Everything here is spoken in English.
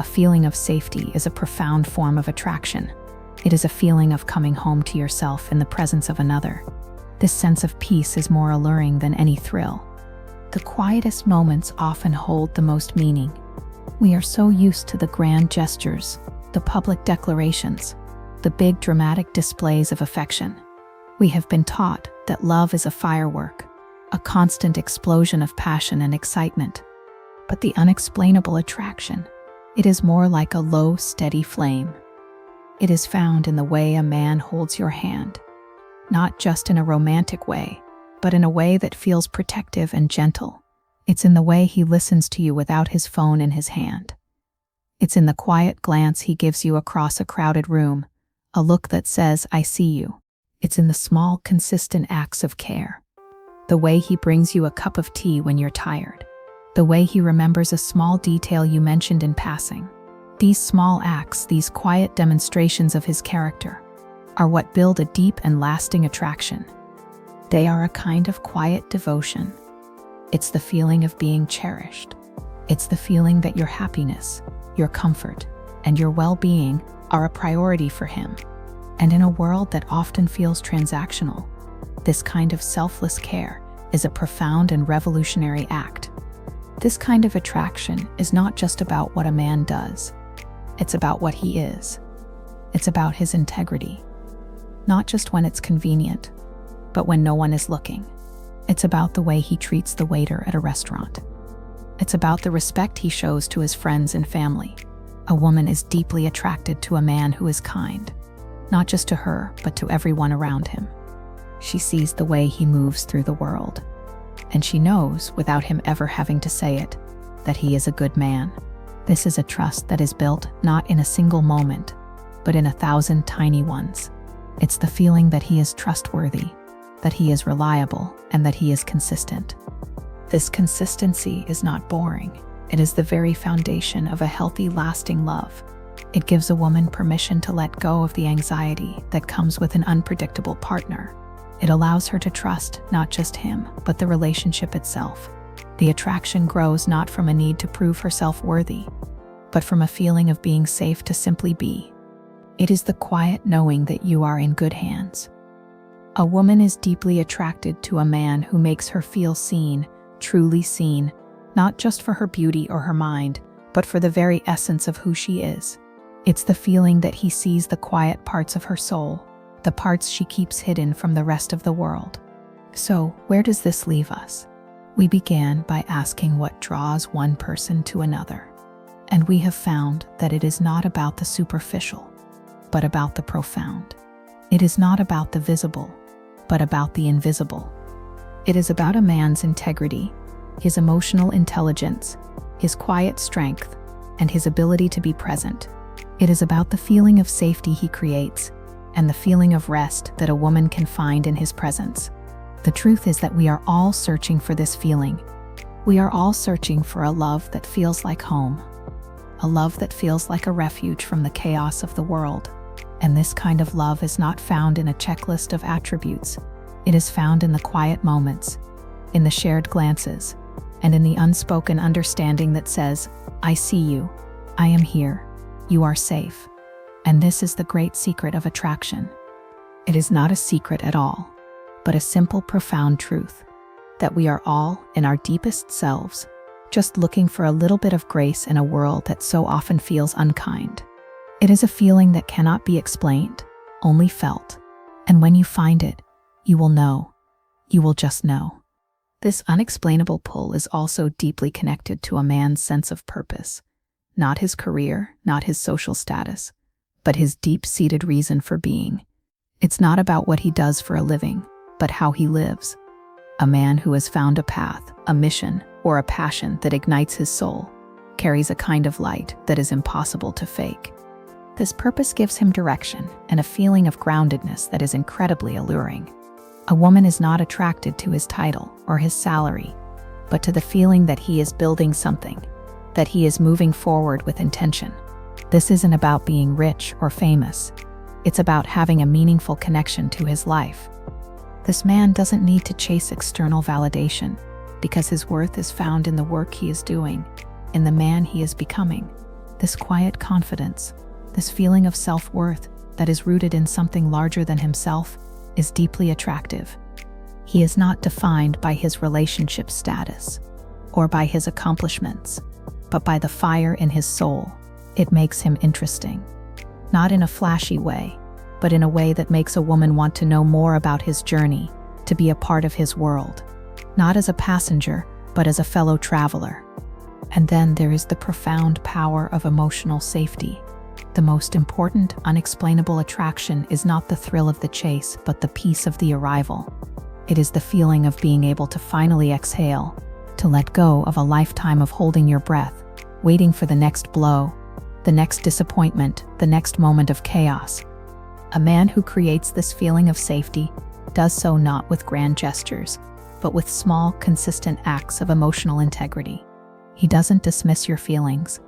a feeling of safety is a profound form of attraction. It is a feeling of coming home to yourself in the presence of another. This sense of peace is more alluring than any thrill. The quietest moments often hold the most meaning. We are so used to the grand gestures, the public declarations, the big dramatic displays of affection. We have been taught that love is a firework, a constant explosion of passion and excitement. But the unexplainable attraction, it is more like a low, steady flame. It is found in the way a man holds your hand, not just in a romantic way, but in a way that feels protective and gentle. It's in the way he listens to you without his phone in his hand. It's in the quiet glance he gives you across a crowded room, a look that says, "I see you." It's in the small, consistent acts of care. The way he brings you a cup of tea when you're tired. The way he remembers a small detail you mentioned in passing. These small acts, these quiet demonstrations of his character, are what build a deep and lasting attraction. They are a kind of quiet devotion. It's the feeling of being cherished. It's the feeling that your happiness, your comfort, and your well-being are a priority for him. And in a world that often feels transactional, this kind of selfless care is a profound and revolutionary act. This kind of attraction is not just about what a man does. It's about what he is. It's about his integrity. Not just when it's convenient, but when no one is looking. It's about the way he treats the waiter at a restaurant. It's about the respect he shows to his friends and family. A woman is deeply attracted to a man who is kind, not just to her, but to everyone around him. She sees the way he moves through the world, and she knows, without him ever having to say it, that he is a good man. This is a trust that is built not in a single moment, but in 1,000 tiny ones. It's the feeling that he is trustworthy, that he is reliable, and that he is consistent. This consistency is not boring. It is the very foundation of a healthy, lasting love. It gives a woman permission to let go of the anxiety that comes with an unpredictable partner. It allows her to trust not just him, but the relationship itself. The attraction grows not from a need to prove herself worthy, but from a feeling of being safe to simply be. It is the quiet knowing that you are in good hands. A woman is deeply attracted to a man who makes her feel seen, truly seen, not just for her beauty or her mind, but for the very essence of who she is. It's the feeling that he sees the quiet parts of her soul, the parts she keeps hidden from the rest of the world. So, where does this leave us? We began by asking what draws one person to another. And we have found that it is not about the superficial, but about the profound. It is not about the visible, but about the invisible. It is about a man's integrity, his emotional intelligence, his quiet strength, and his ability to be present. It is about the feeling of safety he creates, and the feeling of rest that a woman can find in his presence. The truth is that we are all searching for this feeling. We are all searching for a love that feels like home, a love that feels like a refuge from the chaos of the world. And this kind of love is not found in a checklist of attributes. It is found in the quiet moments, in the shared glances, and in the unspoken understanding that says, "I see you, I am here, you are safe." And this is the great secret of attraction. It is not a secret at all, but a simple, profound truth, that we are all, in our deepest selves, just looking for a little bit of grace in a world that so often feels unkind. It is a feeling that cannot be explained, only felt. And when you find it, you will know. You will just know. This unexplainable pull is also deeply connected to a man's sense of purpose. Not his career, not his social status, but his deep-seated reason for being. It's not about what he does for a living, but how he lives. A man who has found a path, a mission, or a passion that ignites his soul carries a kind of light that is impossible to fake. This purpose gives him direction and a feeling of groundedness that is incredibly alluring. A woman is not attracted to his title or his salary, but to the feeling that he is building something, that he is moving forward with intention. This isn't about being rich or famous. It's about having a meaningful connection to his life. This man doesn't need to chase external validation, because his worth is found in the work he is doing, in the man he is becoming. This quiet confidence, this feeling of self-worth that is rooted in something larger than himself, is deeply attractive. He is not defined by his relationship status or by his accomplishments, but by the fire in his soul. It makes him interesting. Not in a flashy way, but in a way that makes a woman want to know more about his journey, to be a part of his world. Not as a passenger, but as a fellow traveler. And then there is the profound power of emotional safety. The most important, unexplainable attraction is not the thrill of the chase, but the peace of the arrival. It is the feeling of being able to finally exhale, to let go of a lifetime of holding your breath, waiting for the next blow, the next disappointment, the next moment of chaos. A man who creates this feeling of safety does so not with grand gestures, but with small, consistent acts of emotional integrity. He doesn't dismiss your feelings.